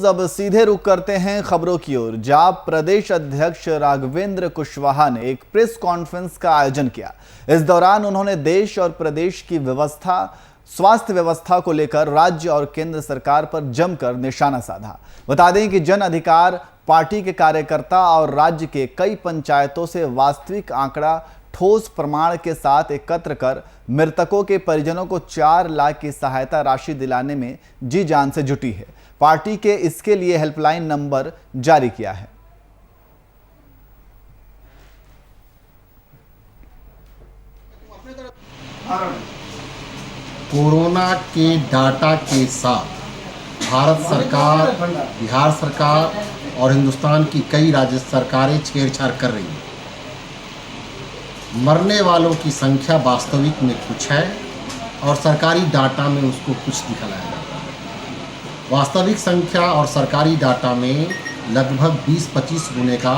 अब सीधे रुख करते हैं खबरों की ओर। जाप प्रदेश अध्यक्ष राघवेंद्र कुशवाहा ने एक प्रेस कॉन्फ्रेंस का आयोजन किया। इस दौरान उन्होंने देश और प्रदेश की स्वास्थ्य व्यवस्था को लेकर राज्य और केंद्र सरकार पर जमकर निशाना साधा। बता दें कि जन अधिकार पार्टी के कार्यकर्ता और राज्य के कई पंचायतों से वास्तविक आंकड़ा ठोस प्रमाण के साथ एकत्र कर मृतकों के परिजनों को 4 लाख की सहायता राशि दिलाने में जी जान से जुटी है। पार्टी के इसके लिए हेल्पलाइन नंबर जारी किया है। कोरोना के डाटा के साथ भारत सरकार, बिहार सरकार और हिंदुस्तान की कई राज्य सरकारें छेड़छाड़ कर रही हैं। मरने वालों की संख्या वास्तविक में कुछ है और सरकारी डाटा में उसको कुछ दिखाया जाता है। वास्तविक संख्या और सरकारी डाटा में लगभग 20-25 गुने का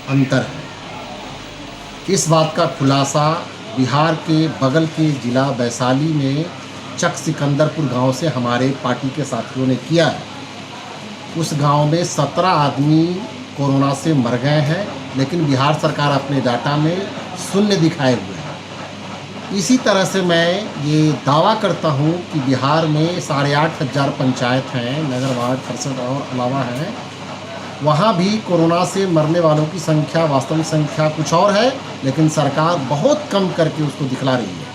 अंतर है। इस बात का खुलासा बिहार के बगल के जिला वैशाली में चक सिकंदरपुर गांव से हमारे पार्टी के साथियों ने किया है। उस गांव में 17 आदमी कोरोना से मर गए हैं, लेकिन बिहार सरकार अपने डाटा में शून्य दिखाए हुए हैं। इसी तरह से मैं ये दावा करता हूँ कि बिहार में 8,500 पंचायत हैं, नगर वार्ड परिषद और अलावा हैं। वहाँ भी कोरोना से मरने वालों की संख्या, वास्तविक संख्या कुछ और है, लेकिन सरकार बहुत कम करके उसको दिखला रही है।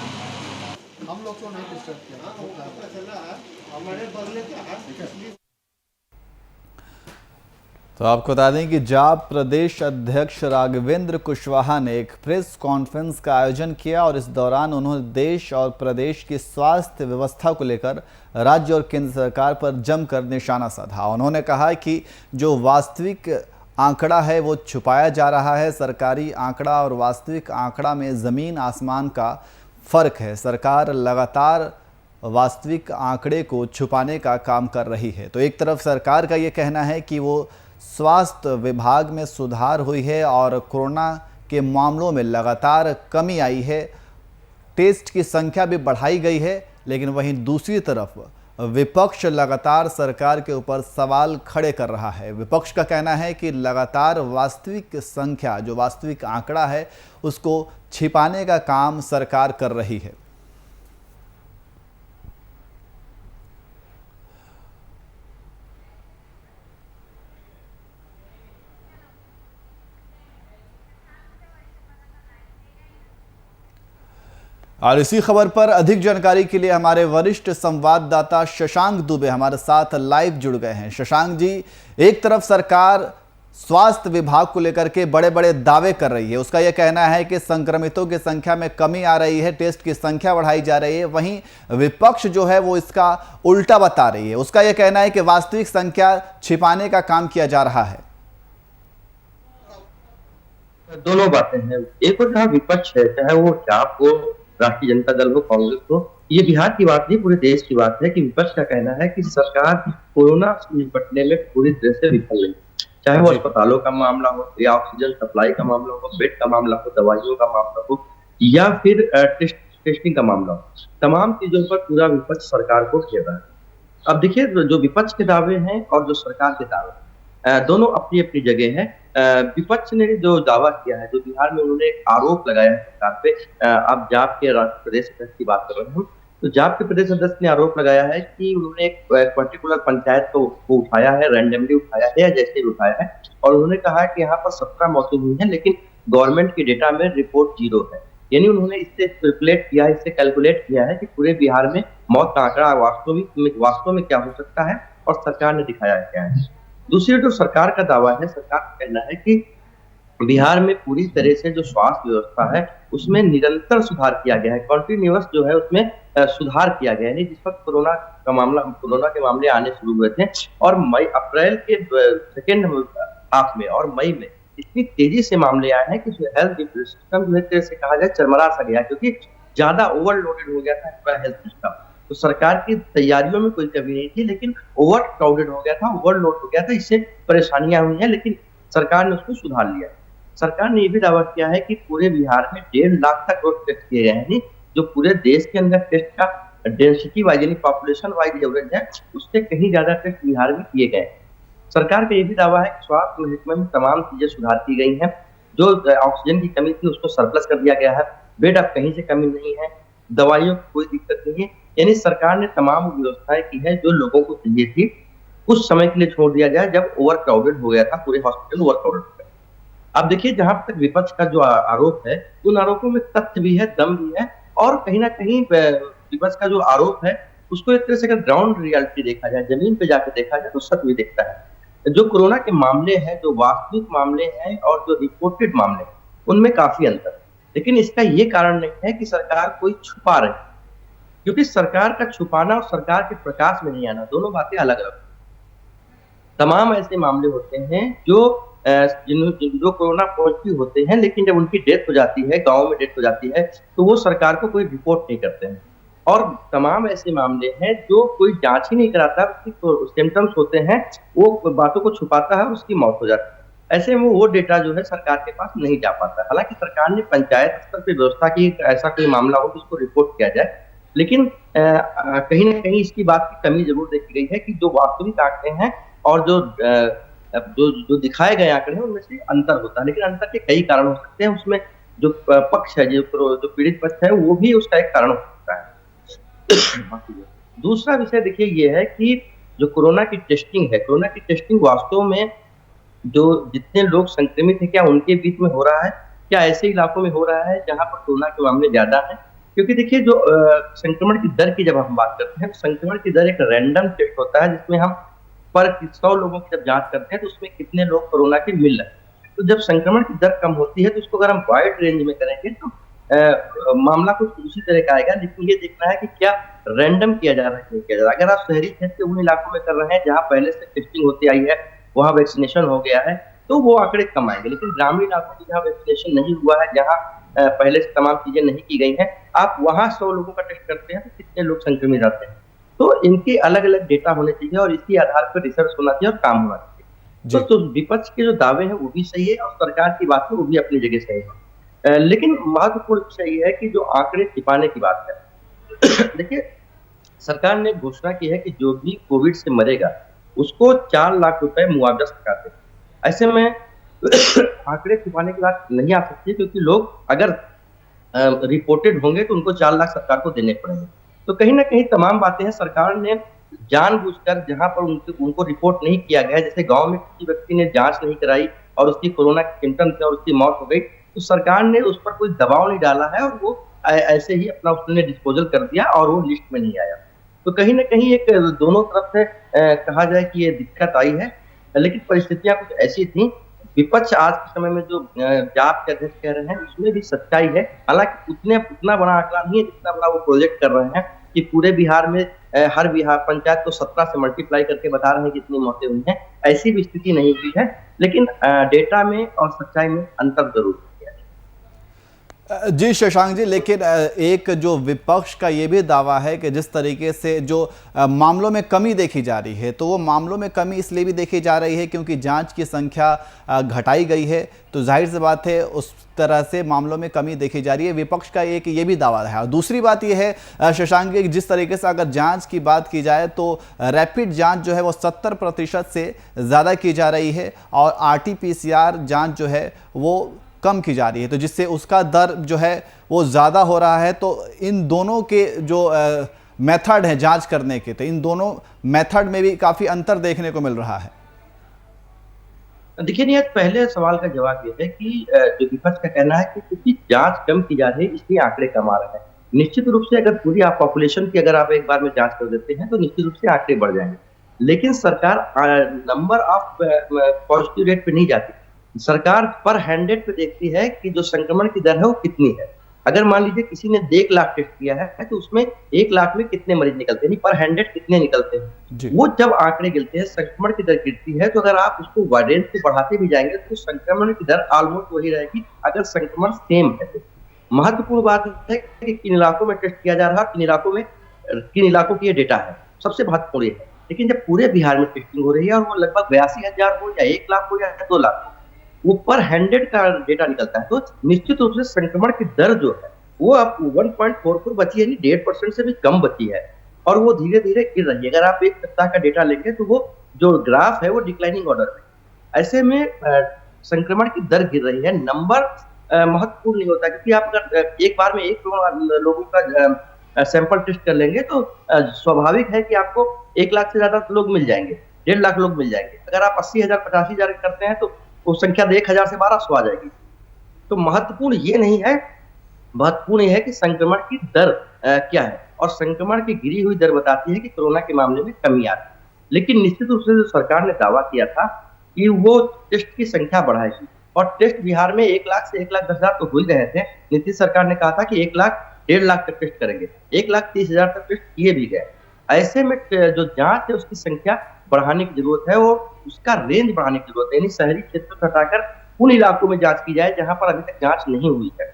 हम लोग को नहीं डिस्टर्ब किया। तो आपको बता दें कि जाप प्रदेश अध्यक्ष राघवेंद्र कुशवाहा ने एक प्रेस कॉन्फ्रेंस का आयोजन किया और इस दौरान उन्होंने देश और प्रदेश की स्वास्थ्य व्यवस्था को लेकर राज्य और केंद्र सरकार पर जमकर निशाना साधा। उन्होंने कहा कि जो वास्तविक आंकड़ा है वो छुपाया जा रहा है। सरकारी आंकड़ा और वास्तविक आंकड़ा में ज़मीन आसमान का फ़र्क है। सरकार लगातार वास्तविक आंकड़े को छुपाने का काम कर रही है। तो एक तरफ सरकार का ये कहना है कि वो स्वास्थ्य विभाग में सुधार हुई है और कोरोना के मामलों में लगातार कमी आई है, टेस्ट की संख्या भी बढ़ाई गई है, लेकिन वहीं दूसरी तरफ विपक्ष लगातार सरकार के ऊपर सवाल खड़े कर रहा है। विपक्ष का कहना है कि लगातार वास्तविक संख्या, जो वास्तविक आंकड़ा है, उसको छिपाने का काम सरकार कर रही है। और इसी खबर पर अधिक जानकारी के लिए हमारे वरिष्ठ संवाददाता शशांक दुबे हमारे साथ लाइव जुड़ गए हैं। शशांक जी, एक तरफ सरकार स्वास्थ्य विभाग को लेकर के बड़े बड़े दावे कर रही है। उसका यह कहना है कि संक्रमितों की संख्या में कमी आ रही है, टेस्ट की संख्या बढ़ाई जा रही है। वहीं विपक्ष जो है वो इसका उल्टा बता रही है। उसका यह कहना है कि वास्तविक संख्या छिपाने का काम किया जा रहा है। दोनों बातें हैं। एक और जहाँ विपक्ष है, चाहे वो जाप हो, राष्ट्रीय जनता दल हो, कांग्रेस हो, ये बिहार की बात नहीं, पूरे देश की बात है कि विपक्ष का कहना है कि सरकार कोरोना से निपटने में पूरी तरह से विफल रही। चाहे वो अस्पतालों का मामला हो या ऑक्सीजन सप्लाई का मामला हो, बेड का मामला हो, दवाइयों का मामला हो या फिर टेस्टिंग का मामला हो, तमाम चीजों पर पूरा विपक्ष सरकार को घेर रहा है। अब देखिए, जो विपक्ष के दावे हैं और जो सरकार के दावे, दोनों अपनी अपनी जगह है। विपक्ष ने जो दावा किया है, जो बिहार में उन्होंने एक आरोप लगाया है सरकार पे, अब जाप के प्रदेश अध्यक्ष की बात कर रहे हैं हम, तो जाप के प्रदेश अध्यक्ष ने आरोप लगाया है कि उन्होंने एक पर्टिकुलर पंचायत को उठाया है, रैंडमली उठाया है या जैसे भी उठाया है, और उन्होंने कहा कि यहाँ पर 17 मौतें हुई हैं, लेकिन गवर्नमेंट के डेटा में रिपोर्ट 0 है। यानी उन्होंने इससे कैलकुलेट किया है कि पूरे बिहार में मौत का आंकड़ा वास्तव में क्या हो सकता है और सरकार ने दिखाया क्या है। दूसरी जो सरकार का दावा है, सरकार का कहना है कि बिहार में पूरी तरह से जो स्वास्थ्य व्यवस्था है उसमें निरंतर सुधार किया गया है, कंटिन्यूअस जो है उसमें सुधार किया गया है। जिस वक्त कोरोना के मामले आने शुरू हुए थे और अप्रैल के सेकेंड हाफ में और मई में इतनी तेजी से मामले आए हैं कि हेल्थ सिस्टम जो है से कहा जाए चरमरा सा गया, क्योंकि ज्यादा ओवरलोडेड हो गया था पूरा हेल्थ सिस्टम। तो सरकार की तैयारियों में कोई कमी नहीं थी, लेकिन ओवर क्राउडेड हो गया था, ओवरलोड हो गया था, इससे परेशानियां हुई हैं, लेकिन सरकार ने उसको सुधार लिया। सरकार ने ये भी दावा किया है कि पूरे बिहार में 1.5 लाख तक रोज टेस्ट किए गए हैं, जो पूरे देश के अंदर टेस्ट का डेंसिटी वाइज यानी पॉपुलेशन वाइज एवरेज है, उससे कहीं ज्यादा टेस्ट बिहार में किए गए। सरकार का ये भी दावा है कि स्वास्थ्य महकमे में तमाम चीजें सुधार की गई हैं। जो ऑक्सीजन की कमी थी उसको सरप्लस कर दिया गया है, बेड अब कहीं से कमी नहीं है, दवाइयों की कोई दिक्कत नहीं है। यानी सरकार ने तमाम व्यवस्थाएं की है जो लोगों को चाहिए थी। कुछ समय के लिए छोड़ दिया जाए जब ओवर क्राउडेड हो गया था, पूरे हॉस्पिटल ओवर क्राउडेड हो गए। अब देखिए, जहां तक विपक्ष का जो आरोप है, उन आरोपों में तथ्य भी है, दम भी है, और कहीं ना कहीं विपक्ष का जो आरोप है उसको एक तरह से अगर ग्राउंड रियलिटी देखा जाए, जमीन पे जाकर देखा जाए, तो सच भी दिखता है। जो कोरोना के मामले हैं, जो वास्तविक मामले हैं और जो रिपोर्टेड मामले हैं, उनमें काफी अंतर है। लेकिन इसका ये कारण नहीं है कि सरकार कोई छुपा रही है, क्योंकि सरकार का छुपाना और सरकार के प्रकाश में नहीं आना, दोनों बातें अलग अलग। तमाम ऐसे मामले होते हैं जो जो कोरोना पॉजिटिव होते हैं, लेकिन जब उनकी डेथ हो जाती है, गांव में डेथ हो जाती है, तो वो सरकार को कोई रिपोर्ट नहीं करते हैं। और तमाम ऐसे मामले हैं जो कोई जांच ही नहीं कराता, उसकी सिम्टम्स होते हैं, वो बातों को छुपाता है और उसकी मौत हो जाती है। ऐसे में वो डेटा जो है सरकार के पास नहीं जा पाता। हालांकि सरकार ने पंचायत स्तर पर व्यवस्था की, ऐसा कोई मामला हो जिसको रिपोर्ट किया जाए, लेकिन कहीं ना कहीं इसकी बात की कमी जरूर देखी गई है कि जो वास्तविक आंकड़े हैं और जो दिखाए गए आंकड़े हैं उनमें से अंतर होता है। लेकिन अंतर के कई कारण हो सकते हैं, उसमें जो पक्ष है, जो पीड़ित पक्ष है, वो भी उसका एक कारण हो सकता है। दूसरा विषय देखिए ये है कि जो कोरोना की टेस्टिंग है, कोरोना की टेस्टिंग वास्तव में जो जितने लोग संक्रमित हैं, क्या उनके बीच में हो रहा है, क्या ऐसे इलाकों में हो रहा है जहां पर कोरोना के मामले ज्यादा हैं? क्योंकि देखिए, जो संक्रमण की दर की जब हम बात करते हैं, तो संक्रमण की दर एक रैंडम टेस्ट होता है जिसमें हम पर 100 लोगों की जब जांच करते हैं तो उसमें कितने लोग कोरोना के मिल रहे हैं। तो जब संक्रमण की दर कम होती है तो उसको अगर हम वाइड रेंज में करेंगे तो मामला कुछ उसी तरह का आएगा। लेकिन ये देखना है कि क्या रैंडम किया जा रहा है, नहीं किया जा रहा है। अगर आप शहरी क्षेत्र के उन इलाकों में कर रहे हैं जहाँ पहले से टेस्टिंग होती आई है, वहाँ वैक्सीनेशन हो गया है, तो वो आंकड़े कम आएंगे। लेकिन ग्रामीण इलाकों में जहाँ वैक्सीनेशन नहीं हुआ है, जहाँ पहले से तमाम चीजें नहीं की गई हैं, आप वहाँ 100 लोगों का टेस्ट करते हैं तो कितने लोग संक्रमित आते हैं। तो इनके अलग अलग डेटा होने चाहिए और इसी आधार पर रिसर्च होना चाहिए और काम होना चाहिए। तो विपक्ष के जो दावे हैं वो भी सही है और सरकार की बात है वो भी अपनी जगह सही है। लेकिन महत्वपूर्ण विषय ये है कि जो आंकड़े छिपाने की बात है देखिए, सरकार ने घोषणा की है कि जो भी कोविड से मरेगा उसको 4 लाख रुपए मुआवजा सरकार देगी। ऐसे में आंकड़े छिपाने की बात नहीं आ सकती, क्योंकि लोग अगर रिपोर्टेड होंगे तो उनको 4 लाख सरकार को देने पड़ेंगे। तो कहीं ना कहीं तमाम बातें हैं, सरकार ने जानबूझकर जहां पर उनको रिपोर्ट नहीं किया गया, जैसे गांव में किसी व्यक्ति ने जांच नहीं कराई और उसकी कोरोना के सिम्टम्स थे और उसकी मौत हो गई, तो सरकार ने उस पर कोई दबाव नहीं डाला है और वो ऐसे ही अपना उसने डिस्पोजल कर दिया और वो लिस्ट में नहीं आया। तो कहीं ना कहीं एक दोनों तरफ से कहा जाए कि ये दिक्कत आई है, लेकिन परिस्थितियां कुछ ऐसी थी। विपक्ष आज के समय में जो जाप के अध्यक्ष कह रहे हैं उसमें भी सच्चाई है। हालांकि उतना बड़ा आंकड़ा नहीं है जितना बड़ा वो प्रोजेक्ट कर रहे हैं कि पूरे बिहार में हर बिहार पंचायत को 17 से मल्टीप्लाई करके बता रहे हैं कितनी मौतें हुई हैं। ऐसी भी स्थिति नहीं हुई है, लेकिन डेटा में और सच्चाई में अंतर जरूर है। जी शशांक जी, लेकिन एक जो विपक्ष का ये भी दावा है कि जिस तरीके से जो मामलों में कमी देखी जा रही है, तो वो मामलों में कमी इसलिए भी देखी जा रही है क्योंकि जांच की संख्या घटाई गई है, तो जाहिर सी बात है उस तरह से मामलों में कमी देखी जा रही है। विपक्ष का एक ये भी दावा है। और दूसरी बात ये है शशांक जी, जिस तरीके से अगर जांच की बात की जाए तो रैपिड जांच जो है वो 70% से ज़्यादा की जा रही है और RT-PCR जाँच जो है वो कम की जा रही है, तो जिससे उसका दर जो है वो ज़्यादा हो रहा है। तो इन दोनों के जो मेथड हैं जांच करने के, तो इन दोनों मेथड में भी काफ़ी अंतर देखने को मिल रहा है। देखिए नहीं, पहले सवाल का जवाब ये है कि जो विपक्ष का कहना है कि क्योंकि जांच कम की जा रही है इसलिए आंकड़े कम आ रहे हैं। निश्चित रूप से अगर पूरी आप पॉपुलेशन की अगर आप एक बार में जांच कर देते हैं तो निश्चित रूप से आंकड़े बढ़ जाएंगे। लेकिन सरकार नंबर ऑफ पॉजिटिव रेट पे नहीं जाती, सरकार पर 100 पे देखती है कि जो संक्रमण की दर है वो कितनी है। अगर मान लीजिए किसी ने 1 लाख टेस्ट किया है तो उसमें 1 लाख में कितने मरीज निकलते हैं, पर 100 कितने निकलते हैं, वो जब आंकड़े गिरते हैं, संक्रमण की दर गिरती है, तो अगर आप उसको वायरेंस को बढ़ाते भी जाएंगे तो संक्रमण की दर ऑलमोस्ट वही रहेगी अगर संक्रमण सेम है। महत्वपूर्ण बात है कि किन इलाकों में टेस्ट किया जा रहा है, किन इलाकों की ये डेटा है, सबसे महत्वपूर्ण है। लेकिन जब पूरे बिहार में टेस्टिंग हो रही है और वो लगभग 82,000 हो या 1 लाख हो या 2 लाख, वो पर 100 का डेटा निकलता है, तो निश्चित रूप से संक्रमण की दर जो है वो अब 1.44 बची है, 1.5% से भी कम बची है और वो धीरे धीरे गिर रही है। अगर आप 1 सप्ताह का डेटा लेंगे तो वो जो ग्राफ है वो डिक्लाइनिंग ऑर्डर में। ऐसे में संक्रमण की दर गिर रही है। नंबर महत्वपूर्ण नहीं होता, क्योंकि आप अगर एक बार में 1 करोड़ लोगों का सैंपल टेस्ट कर लेंगे तो स्वाभाविक है कि आपको 1 लाख से ज्यादा लोग मिल जाएंगे, 1.5 लाख लोग मिल जाएंगे। अगर आप 80,000 85,000 करते हैं तो वो संख्या 1,000 से 1,200 आ जाएगी। तो महत्वपूर्ण ये नहीं है, महत्वपूर्ण यह है कि संक्रमण की दर क्या है, और संक्रमण की गिरी हुई दर बताती है कि कोरोना के मामले में कमी आ रही है। लेकिन निश्चित रूप से जो सरकार ने दावा किया था कि वो टेस्ट की संख्या बढ़ाएगी, और टेस्ट बिहार में 1 लाख से 1,10,000 तो हो ही रहे थे। नीतीश सरकार ने कहा था कि 1 लाख 1.5 लाख तक टेस्ट करेंगे, 1,30,000 तक टेस्ट किए भी गए। ऐसे में जो जांच है उसकी संख्या बढ़ाने की जरूरत है, और उसका रेंज बढ़ाने की जरूरत है, यानी शहरी क्षेत्रों से हटाकर उन इलाकों में जांच की जाए जहां पर अभी तक जांच नहीं हुई है।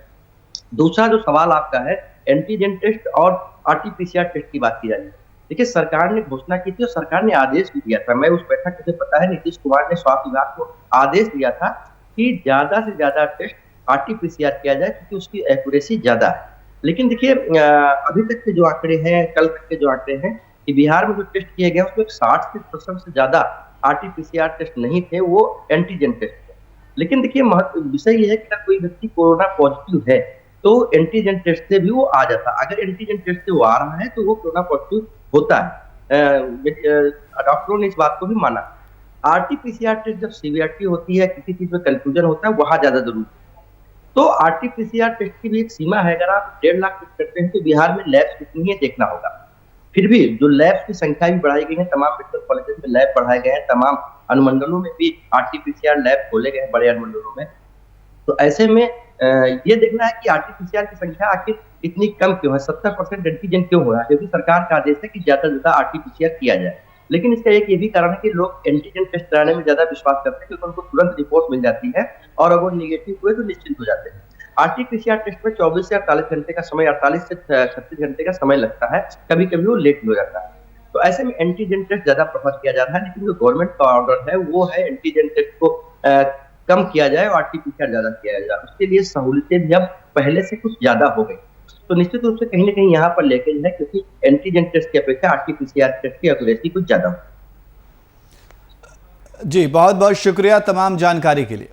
दूसरा जो सवाल आपका है, एंटीजन टेस्ट और आरटीपीसीआर टेस्ट की बात की जा रही है। देखिए, सरकार ने घोषणा की थी और सरकार ने आदेश भी दिया था। मैं उस बैठक मुझे पता है, नीतीश कुमार ने स्वास्थ्य विभाग को आदेश दिया था कि ज्यादा से ज्यादा टेस्ट आरटीपीसीआर किया जाए, क्योंकि उसकी एक्यूरेसी ज्यादा है। लेकिन देखिए, अभी तक के जो आंकड़े हैं, कल तक के जो आंकड़े हैं, कि बिहार में जो टेस्ट किए गए उसमें 60% से ज्यादा आरटीपीसीआर टेस्ट नहीं थे, वो एंटीजन टेस्ट थे। लेकिन देखिए, विषय ये है कि अगर कोई व्यक्ति कोरोना पॉजिटिव है तो एंटीजन टेस्ट से भी वो आ जाता। अगर एंटीजन टेस्ट से वो आ रहा है तो वो कोरोना पॉजिटिव होता है। डॉक्टरों ने इस बात को भी माना। आरटीपीसीआर टेस्ट जब सीवीआरटी होती है, किसी चीज में कंफ्यूजन होता है, वहां ज्यादा जरूरी है। तो आरटीपीसीआर टेस्ट की भी एक सीमा है। अगर आप 1.5 लाख टेस्ट करते हैं तो बिहार में लैब्स कितनी है देखना होगा। फिर भी जो लैब्स की संख्या भी बढ़ाई गई है, तमाम मेडिकल कॉलेजेस में लैब बढ़ाए गए हैं, तमाम अनुमंडलों में भी आरटीपीसीआर लैब खोले गए हैं, बड़े अनुमंडलों में। तो ऐसे में ये देखना है कि आरटीपीसीआर की संख्या आखिर इतनी कम क्यों है, 70% एंटीजन क्यों हो रहा है, क्योंकि सरकार का आदेश है कि ज्यादा से ज्यादा आरटीपीसीआर किया जाए। लेकिन इसका एक ये भी कारण है कि लोग एंटीजन टेस्ट कराने में ज्यादा विश्वास करते हैं, क्योंकि उनको तुरंत रिपोर्ट मिल जाती है, और अगर निगेटिव हुए तो निश्चिंत हो जाते हैं। आरटीपीसीआर टेस्ट में 24 से 48 घंटे का समय, 48 से 36 घंटे का समय लगता है, कभी कभी वो लेट हो जाता है। तो ऐसे में एंटीजन टेस्ट ज्यादा प्रेफर किया जा रहा है। लेकिन जो गवर्नमेंट का ऑर्डर है वो है एंटीजन टेस्ट को कम किया जाए और आरटीपीसीआर ज्यादा किया जाए। उसके लिए सहूलियतें भी अब पहले से कुछ ज्यादा हो गई। तो निश्चित रूप से कहीं ना कहीं यहाँ पर लेकेज है, क्योंकि एंटीजन टेस्ट की अपेक्षा आरटीपीसीआर टेस्ट की एक्यूरेसी कुछ ज्यादा हो। जी, बहुत बहुत शुक्रिया तमाम जानकारी के लिए।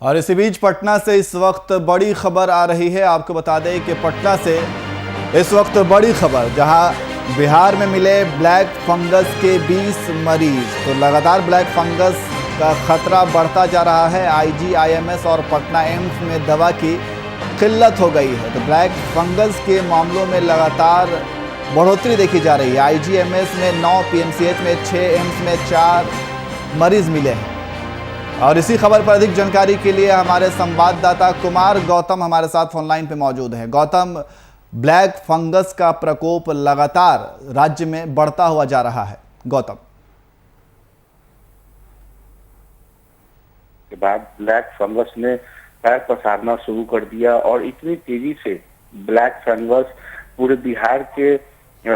और इसी बीच पटना से इस वक्त बड़ी खबर आ रही है। आपको बता दें कि पटना से इस वक्त बड़ी खबर, जहां बिहार में मिले ब्लैक फंगस के 20 मरीज। तो लगातार ब्लैक फंगस का खतरा बढ़ता जा रहा है। आईजीआईएमएस और पटना एम्स में दवा की किल्लत हो गई है। तो ब्लैक फंगस के मामलों में लगातार बढ़ोतरी देखी जा रही है। आईजीआईएमएस में 9, पीएमसीएच में 6, एम्स में 4 मरीज मिले हैं। और इसी खबर पर अधिक जानकारी के लिए हमारे संवाददाता कुमार गौतम हमारे साथ फोनलाइन पे मौजूद हैं। गौतम, ब्लैक फंगस का प्रकोप लगातार राज्य में बढ़ता हुआ जा रहा है। गौतम, के बाद ब्लैक फंगस ने पैर पसारना शुरू कर दिया, और इतनी तेजी से ब्लैक फंगस पूरे बिहार के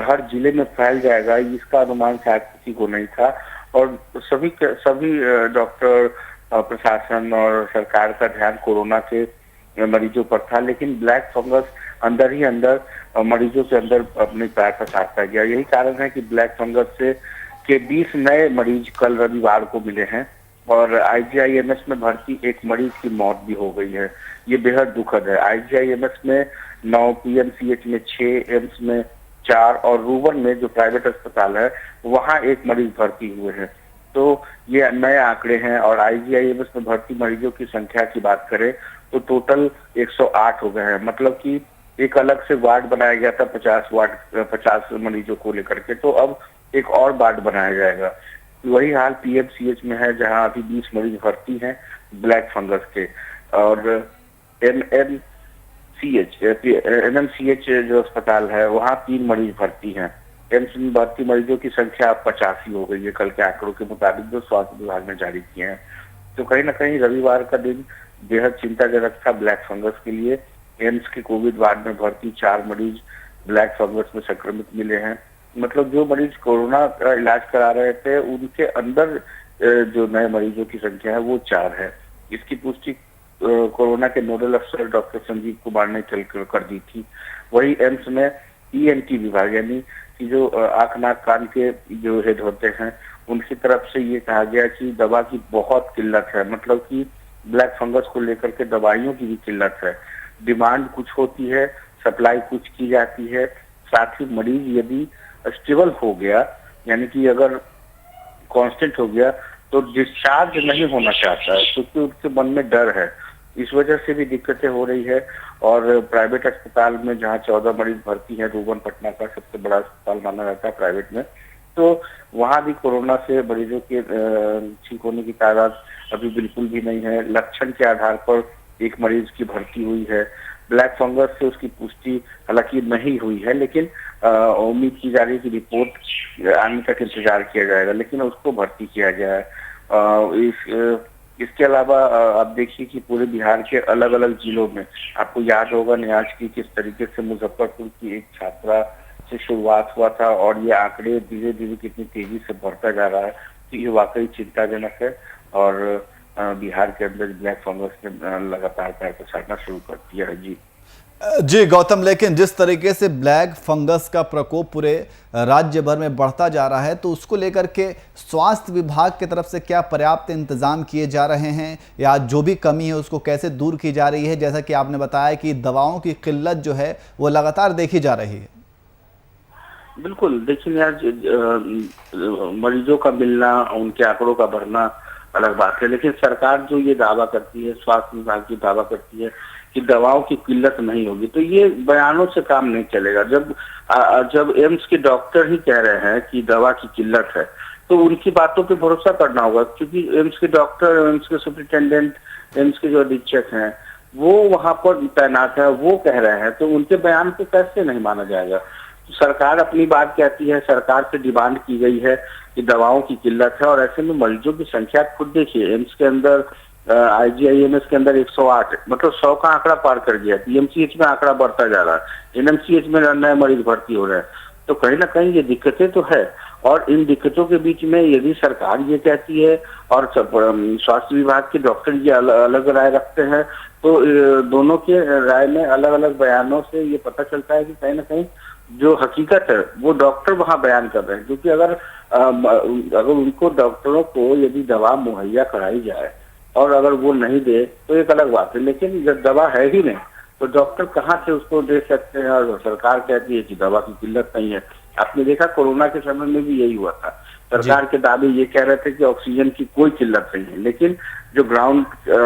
हर जिले में फैल जाएगा, इसका अनुमान शायद किसी को नहीं था। और सभी डॉक्टर, प्रशासन और सरकार का ध्यान कोरोना के मरीजों पर था, लेकिन ब्लैक फंगस अंदर ही अंदर मरीजों के अंदर अपने पैर फंसाता गया। यही कारण है कि ब्लैक फंगस के 20 नए मरीज कल रविवार को मिले हैं, और आईजीआईएमएस में भर्ती एक मरीज की मौत भी हो गई है। ये बेहद दुखद है। आईजीआईएमएस में 9, पीएमसीएच में 6, एम्स में 4 और रूबन में जो प्राइवेट अस्पताल है वहां एक मरीज भर्ती हुए हैं। तो ये नए आंकड़े हैं। और आईजीआईएमएस में भर्ती मरीजों की संख्या की बात करें तो टोटल 108 हो गए हैं। मतलब कि एक अलग से वार्ड बनाया गया था 50 मरीजों को लेकर के, तो अब एक और वार्ड बनाया जाएगा। वही हाल पीएमसीएच में है, जहां अभी 20 मरीज भर्ती हैं ब्लैक फंगस के। और एनएमसीएच जो अस्पताल है वहां 3 मरीज भर्ती हैं। एम्स में भर्ती मरीजों की संख्या 85 हो गई है, कल के आंकड़ों के मुताबिक जो स्वास्थ्य विभाग ने जारी किए हैं। तो कहीं ना कहीं रविवार का दिन बेहद चिंताजनक था ब्लैक फंगस के लिए। एम्स के कोविड वार्ड में भर्ती 4 मरीज ब्लैक फंगस में संक्रमित मिले हैं। मतलब जो मरीज कोरोना का इलाज करा रहे थे उनके अंदर जो नए मरीजों की संख्या है वो 4 है। इसकी पुष्टि कोरोना के नोडल अफसर डॉक्टर संजीव कुमार ने चलकर कर दी थी। वही एम्स में ईएनटी विभाग यानी कि जो आंख नाक कान के जो हेड होते हैं उनकी तरफ से ये कहा गया कि दवा की बहुत किल्लत है, मतलब कि ब्लैक फंगस को लेकर के दवाइयों की भी किल्लत है। डिमांड कुछ होती है, सप्लाई कुछ की जाती है, साथ ही मरीज यदि स्टेबल हो गया यानी कि अगर कांस्टेंट हो गया तो डिस्चार्ज नहीं होना चाहता है क्योंकि उसके मन में डर है। इस वजह से भी दिक्कतें हो रही है। और प्राइवेट अस्पताल में जहां 14 मरीज भर्ती हैं, रूबन पटना का सबसे बड़ा अस्पताल माना जाता है प्राइवेट में, तो वहां भी कोरोना से मरीजों के ठीक होने की तादाद अभी बिल्कुल भी नहीं है। लक्षण के आधार पर एक मरीज की भर्ती हुई है। ब्लैक फंगस से उसकी पुष्टि हालांकि नहीं हुई है, लेकिन उम्मीद की जा रही है कि रिपोर्ट आने तक इंतजार किया जाएगा, लेकिन उसको भर्ती किया गया है। इसके अलावा आप देखिए कि पूरे बिहार के अलग अलग जिलों में आपको याद होगा न्याज की किस तरीके से मुजफ्फरपुर की एक छात्रा से शुरुआत हुआ था और ये आंकड़े धीरे धीरे कितनी तेजी से बढ़ता जा रहा है। तो ये वाकई चिंताजनक है और बिहार के अंदर ब्लैक फंगस ने लगातार पैर पसारना शुरू कर दिया है। जी गौतम, लेकिन जिस तरीके से ब्लैक फंगस का प्रकोप पूरे राज्य भर में बढ़ता जा रहा है तो उसको लेकर के स्वास्थ्य विभाग की तरफ से क्या पर्याप्त इंतजाम किए जा रहे हैं या जो भी कमी है उसको कैसे दूर की जा रही है? जैसा कि आपने बताया कि दवाओं की किल्लत जो है वो लगातार देखी जा रही है। बिल्कुल, देखिए यार, मरीजों का मिलना, उनके आंकड़ों का बढ़ना अलग बात है, लेकिन सरकार जो ये दावा करती है, स्वास्थ्य विभाग की दावा करती है कि दवाओं की किल्लत नहीं होगी, तो ये बयानों से काम नहीं चलेगा। जब एम्स के डॉक्टर ही कह रहे हैं कि दवा की किल्लत है तो उनकी बातों पे भरोसा करना होगा, क्योंकि एम्स के डॉक्टर, एम्स के सुपरिटेंडेंट, एम्स के जो अधीक्षक हैं वो वहां पर तैनात है, वो कह रहे हैं, तो उनके बयान को कैसे नहीं माना जाएगा। तो सरकार अपनी बात कहती है, सरकार से डिमांड की गई है कि दवाओं की किल्लत है और ऐसे में मरीजों की संख्या खुद देखिए, एम्स के अंदर IGIMS के अंदर 108 मतलब 100 का आंकड़ा पार कर गया। PMCH में आंकड़ा बढ़ता जा रहा है, NMCH में नए मरीज भर्ती हो रहे हैं। तो कहीं ना कहीं ये दिक्कतें तो है और इन दिक्कतों के बीच में यदि सरकार ये कहती है और स्वास्थ्य विभाग के डॉक्टर ये अलग राय रखते हैं तो दोनों के राय में अलग अलग बयानों से ये पता चलता है कि कहीं ना कहीं जो हकीकत है वो डॉक्टर वहां बयान कर रहे हैं। क्योंकि अगर उनको डॉक्टरों को यदि दवा मुहैया कराई जाए और अगर वो नहीं दे तो एक अलग बात है, लेकिन जब दवा है ही नहीं तो डॉक्टर कहाँ से उसको दे सकते हैं। और सरकार कहती है कि दवा की किल्लत नहीं है। आपने देखा कोरोना के समय में भी यही हुआ था, सरकार के दावे ये कह रहे थे कि ऑक्सीजन की कोई किल्लत नहीं है, लेकिन जो ग्राउंड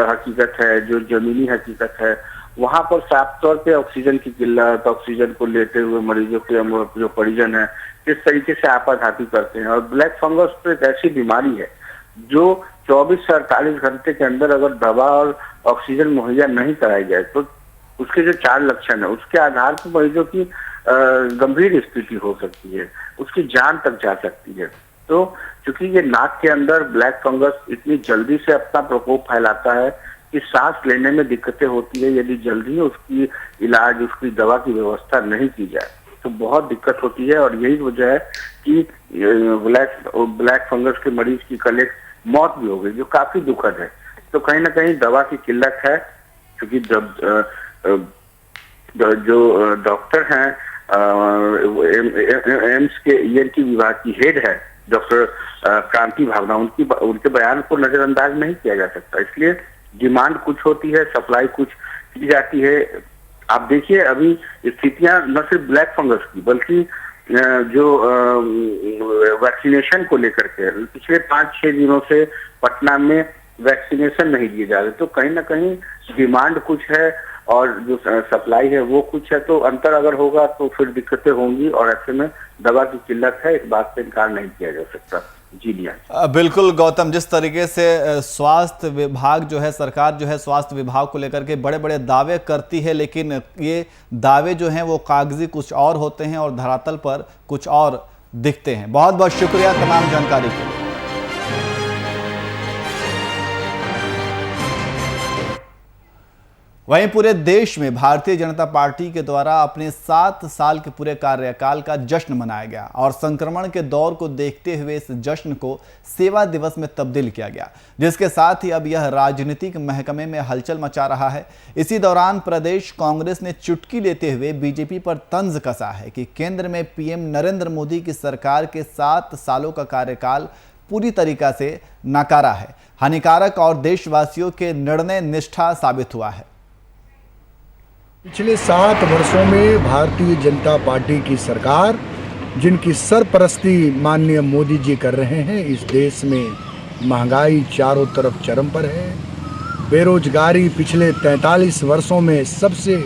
हकीकत है, जो जमीनी हकीकत है, वहां पर साफ तौर पे ऑक्सीजन की किल्लत, ऑक्सीजन को लेते हुए मरीजों के जो परिजन है किस तरीके से आपाधापी करते हैं। और ब्लैक फंगस तो एक ऐसी बीमारी है जो 24 से 48 घंटे के अंदर अगर दवा और ऑक्सीजन मुहैया नहीं कराई जाए तो उसके जो 4 लक्षण है उसके आधार पर मरीजों की गंभीर स्थिति हो सकती है, उसकी जान तक जा सकती है। तो चूंकि ये नाक के अंदर ब्लैक फंगस इतनी जल्दी से अपना प्रकोप फैलाता है कि सांस लेने में दिक्कतें होती है। यदि जल्दी उसकी इलाज, उसकी दवा की व्यवस्था नहीं की जाए तो बहुत दिक्कत होती है। और यही वजह है कि ब्लैक फंगस के मरीज की कल एक मौत भी हो गई, जो काफी दुखद है। तो कहीं ना कहीं दवा की किल्लत है, क्योंकि जब जो डॉक्टर हैं एम्स के ENT विभाग की हेड है डॉक्टर क्रांति भावना, उनके बयान को नजरअंदाज नहीं किया जा सकता। इसलिए डिमांड कुछ होती है, सप्लाई कुछ की जाती है। आप देखिए अभी स्थितियां न सिर्फ ब्लैक फंगस की बल्कि जो वैक्सीनेशन को लेकर के पिछले 5-6 दिनों से पटना में वैक्सीनेशन नहीं दिए जा रहे, तो कहीं ना कहीं डिमांड कुछ है और जो सप्लाई है वो कुछ है। तो अंतर अगर होगा तो फिर दिक्कतें होंगी और ऐसे में दवा की किल्लत है, इस बात से इनकार नहीं किया जा सकता। जी बिल्कुल गौतम, जिस तरीके से स्वास्थ्य विभाग जो है, सरकार जो है स्वास्थ्य विभाग को लेकर के बड़े बड़े दावे करती है, लेकिन ये दावे जो हैं वो कागजी कुछ और होते हैं और धरातल पर कुछ और दिखते हैं। बहुत बहुत शुक्रिया तमाम जानकारी के लिए। वहीं पूरे देश में भारतीय जनता पार्टी के द्वारा अपने 7 साल के पूरे कार्यकाल का जश्न मनाया गया और संक्रमण के दौर को देखते हुए इस जश्न को सेवा दिवस में तब्दील किया गया, जिसके साथ ही अब यह राजनीतिक महकमे में हलचल मचा रहा है। इसी दौरान प्रदेश कांग्रेस ने चुटकी लेते हुए बीजेपी पर तंज कसा है कि केंद्र में पीएम नरेंद्र मोदी की सरकार के 7 सालों का कार्यकाल पूरी तरीका से नकारा है, हानिकारक और देशवासियों के निर्णय निष्ठा साबित हुआ है। पिछले 7 वर्षों में भारतीय जनता पार्टी की सरकार, जिनकी सरपरस्ती माननीय मोदी जी कर रहे हैं, इस देश में महंगाई चारों तरफ चरम पर है। बेरोजगारी पिछले 43 वर्षों में सबसे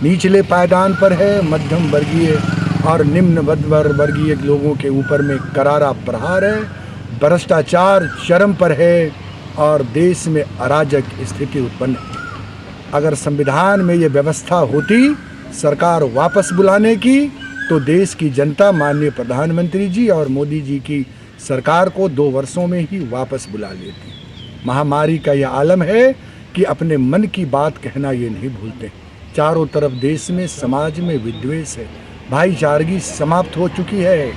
निचले पायदान पर है। मध्यम वर्गीय और निम्न वर्गीय लोगों के ऊपर में करारा प्रहार है। भ्रष्टाचार चरम पर है और देश में अराजक स्थिति उत्पन्न है। अगर संविधान में ये व्यवस्था होती सरकार वापस बुलाने की, तो देश की जनता माननीय प्रधानमंत्री जी और मोदी जी की सरकार को 2 वर्षों में ही वापस बुला लेती। महामारी का यह आलम है कि अपने मन की बात कहना ये नहीं भूलते। चारों तरफ देश में समाज में विद्वेष है, भाईचारगी समाप्त हो चुकी है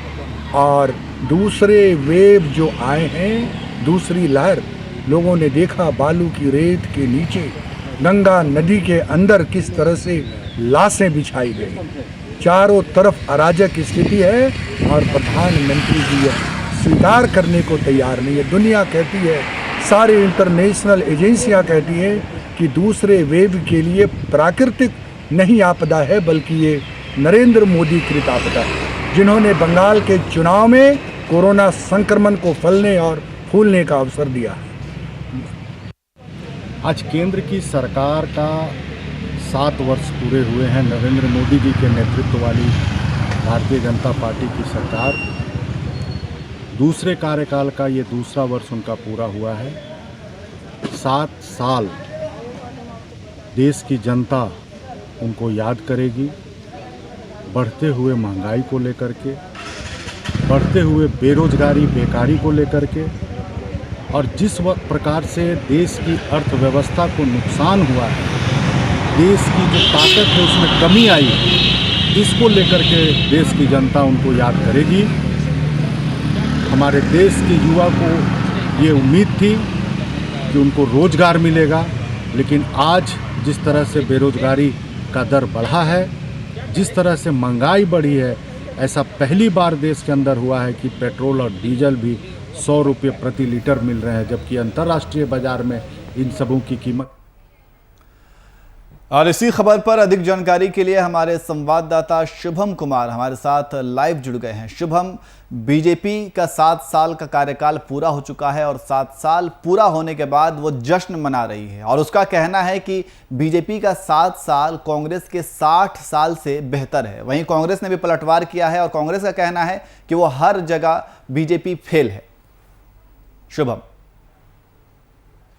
और दूसरे वेव जो आए हैं, दूसरी लहर, लोगों ने देखा बालू की रेत के नीचे गंगा नदी के अंदर किस तरह से लाशें बिछाई गई। चारों तरफ अराजक स्थिति है और प्रधानमंत्री जी स्वीकार करने को तैयार नहीं है। दुनिया कहती है, सारी इंटरनेशनल एजेंसियां कहती है कि दूसरे वेव के लिए प्राकृतिक नहीं आपदा है, बल्कि ये नरेंद्र मोदी कृत आपदा है, जिन्होंने बंगाल के चुनाव में कोरोना संक्रमण को फैलने और फूलने का अवसर दिया है। आज केंद्र की सरकार का 7 वर्ष पूरे हुए हैं। नरेंद्र मोदी जी के नेतृत्व वाली भारतीय जनता पार्टी की सरकार, दूसरे कार्यकाल का ये दूसरा वर्ष उनका पूरा हुआ है। 7 साल देश की जनता उनको याद करेगी। बढ़ते हुए महंगाई को लेकर के, बढ़ते हुए बेरोजगारी बेकारी को लेकर के, और जिस प्रकार से देश की अर्थव्यवस्था को नुकसान हुआ है, देश की जो ताकत है उसमें कमी आई, इसको लेकर के देश की जनता उनको याद करेगी। हमारे देश के युवा को ये उम्मीद थी कि उनको रोजगार मिलेगा, लेकिन आज जिस तरह से बेरोजगारी का दर बढ़ा है, जिस तरह से महंगाई बढ़ी है, ऐसा पहली बार देश के अंदर हुआ है कि पेट्रोल और डीजल भी 100 रुपये प्रति लीटर मिल रहे हैं, जबकि अंतर्राष्ट्रीय बाजार में इन सबों की कीमत। और इसी खबर पर अधिक जानकारी के लिए हमारे संवाददाता शुभम कुमार हमारे साथ लाइव जुड़ गए हैं। शुभम, बीजेपी का 7 साल का कार्यकाल पूरा हो चुका है और 7 साल पूरा होने के बाद वो जश्न मना रही है और उसका कहना है कि बीजेपी का 7 साल कांग्रेस के 60 साल से बेहतर है। वहीं कांग्रेस ने भी पलटवार किया है और कांग्रेस का कहना है कि वो हर जगह बीजेपी फेल है। शुभम।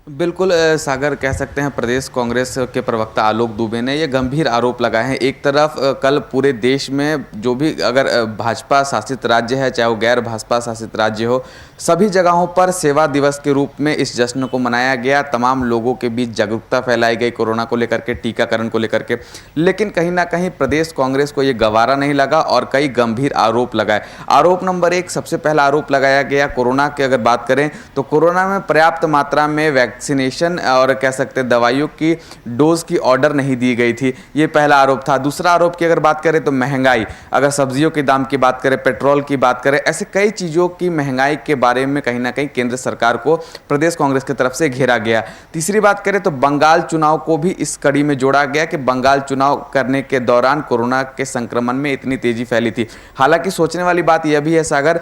बिल्कुल सागर, कह सकते हैं प्रदेश कांग्रेस के प्रवक्ता आलोक दुबे ने ये गंभीर आरोप लगाए हैं। एक तरफ कल पूरे देश में जो भी अगर भाजपा शासित राज्य है, चाहे वो गैर भाजपा शासित राज्य हो, सभी जगहों पर सेवा दिवस के रूप में इस जश्न को मनाया गया। तमाम लोगों के बीच जागरूकता फैलाई गई कोरोना को लेकर के, टीकाकरण को लेकर के, लेकिन कहीं ना कहीं प्रदेश कांग्रेस को ये गवारा नहीं लगा और कई गंभीर आरोप लगाए। आरोप नंबर 1, सबसे पहला आरोप लगाया गया कोरोना की अगर बात करें तो कोरोना में पर्याप्त मात्रा में वैक्सीनेशन और कह सकते हैं दवाइयों की डोज की ऑर्डर नहीं दी गई थी, ये पहला आरोप था। दूसरा आरोप की अगर बात करें तो महंगाई, अगर सब्जियों के दाम की बात करें, पेट्रोल की बात करें, ऐसे कई चीज़ों की महंगाई के बारे में कहीं ना कहीं केंद्र सरकार को प्रदेश कांग्रेस की तरफ से घेरा गया। तीसरी बात करें तो बंगाल चुनाव को भी इस कड़ी में जोड़ा गया कि बंगाल चुनाव करने के दौरान कोरोना के संक्रमण में इतनी तेजी फैली थी। हालांकि सोचने वाली बात यह भी है सागर,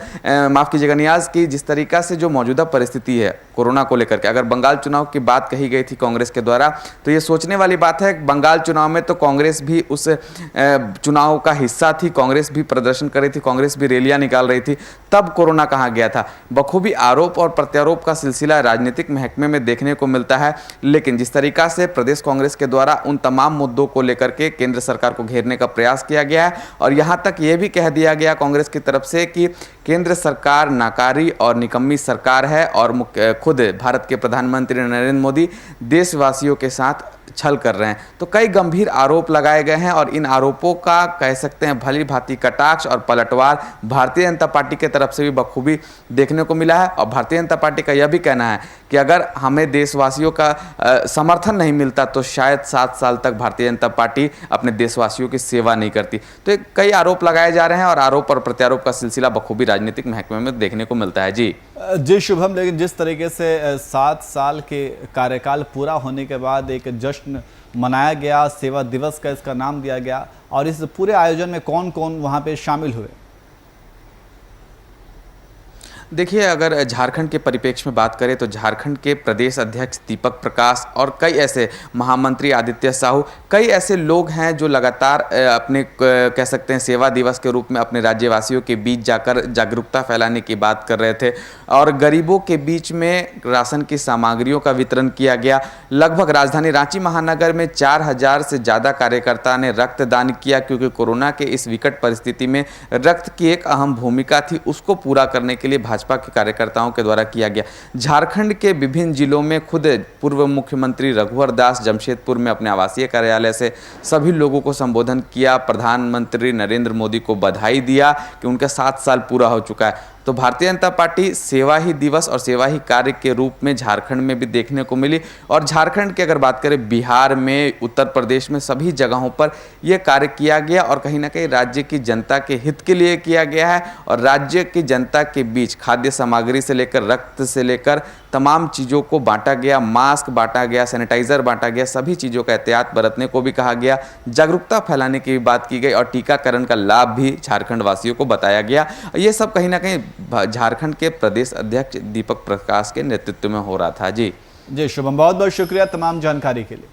माफ कीजिएगा नियाज, की जिस तरीका से जो मौजूदा परिस्थिति है कोरोना को लेकर के, अगर बंगाल चुनाव की बात कही गई थी कांग्रेस के द्वारा, तो ये सोचने वाली बात है बंगाल चुनाव में तो कांग्रेस भी उस चुनाव का हिस्सा थी, कांग्रेस भी प्रदर्शन कर रही थी, कांग्रेस भी रैलियां निकाल रही थी, तब कोरोना कहाँ गया था। बखूबी आरोप और प्रत्यारोप का सिलसिला राजनीतिक महकमे में देखने को मिलता है, लेकिन जिस तरीका से प्रदेश कांग्रेस के द्वारा उन तमाम मुद्दों को लेकर के केंद्र सरकार को घेरने का प्रयास किया गया है और यहां तक यह भी कह दिया गया कांग्रेस की तरफ से कि केंद्र सरकार नाकारी और निकम्मी सरकार है और खुद भारत के प्रधानमंत्री नरेंद्र मोदी देशवासियों के साथ छल कर रहे हैं। तो कई गंभीर आरोप लगाए गए हैं और इन आरोपों का कह सकते हैं भली भांति कटाक्ष और पलटवार भारतीय जनता पार्टी की तरफ से भी बखूबी देखने को मिला है। और भारतीय जनता पार्टी का यह भी कहना है कि अगर हमें देशवासियों का समर्थन नहीं मिलता तो शायद 7 साल तक भारतीय जनता पार्टी अपने देशवासियों की सेवा नहीं करती। तो कई आरोप लगाए जा रहे हैं और आरोप और प्रत्यारोप का सिलसिला बखूबी राजनीतिक महकमे में देखने को मिलता है। जी शुभम, लेकिन जिस तरीके से 7 साल के कार्यकाल पूरा होने के बाद एक जश्न मनाया गया, सेवा दिवस का इसका नाम दिया गया, और इस पूरे आयोजन में कौन कौन वहां पे शामिल हुए? देखिए, अगर झारखंड के परिप्रेक्ष्य में बात करें तो झारखंड के प्रदेश अध्यक्ष दीपक प्रकाश और कई ऐसे महामंत्री आदित्य साहू, कई ऐसे लोग हैं जो लगातार अपने कह सकते हैं सेवा दिवस के रूप में अपने राज्यवासियों के बीच जाकर जागरूकता फैलाने की बात कर रहे थे और गरीबों के बीच में राशन की सामग्रियों का वितरण किया गया। लगभग राजधानी रांची महानगर में 4000 से ज़्यादा कार्यकर्ता ने रक्तदान किया, क्योंकि कोरोना के इस विकट परिस्थिति में रक्त की एक अहम भूमिका थी, उसको पूरा करने के लिए भाजपा के कार्यकर्ताओं के द्वारा किया गया। झारखंड के विभिन्न जिलों में खुद पूर्व मुख्यमंत्री रघुवर दास जमशेदपुर में अपने आवासीय कार्यालय से सभी लोगों को संबोधन किया, प्रधानमंत्री नरेंद्र मोदी को बधाई दिया कि उनका 7 साल पूरा हो चुका है। तो भारतीय जनता पार्टी सेवा ही दिवस और सेवा ही कार्य के रूप में झारखंड में भी देखने को मिली। और झारखंड की अगर बात करें, बिहार में, उत्तर प्रदेश में, सभी जगहों पर यह कार्य किया गया और कहीं ना कहीं राज्य की जनता के हित के लिए किया गया है। और राज्य की जनता के बीच खाद्य सामग्री से लेकर रक्त से लेकर तमाम चीज़ों को बांटा गया, मास्क बांटा गया, सैनिटाइजर बांटा गया, सभी चीज़ों का एहतियात बरतने को भी कहा गया, जागरूकता फैलाने की भी बात की गई और टीकाकरण का लाभ भी झारखंड वासियों को बताया गया। ये सब कहीं ना कहीं झारखंड के प्रदेश अध्यक्ष दीपक प्रकाश के नेतृत्व में हो रहा था। जी शुभम, बहुत बहुत शुक्रिया तमाम जानकारी के लिए।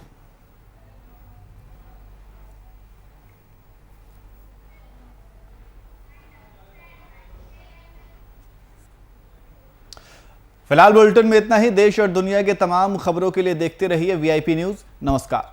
फिलहाल बुलेटिन में इतना ही। देश और दुनिया के तमाम खबरों के लिए देखते रहिए VIP न्यूज़। नमस्कार।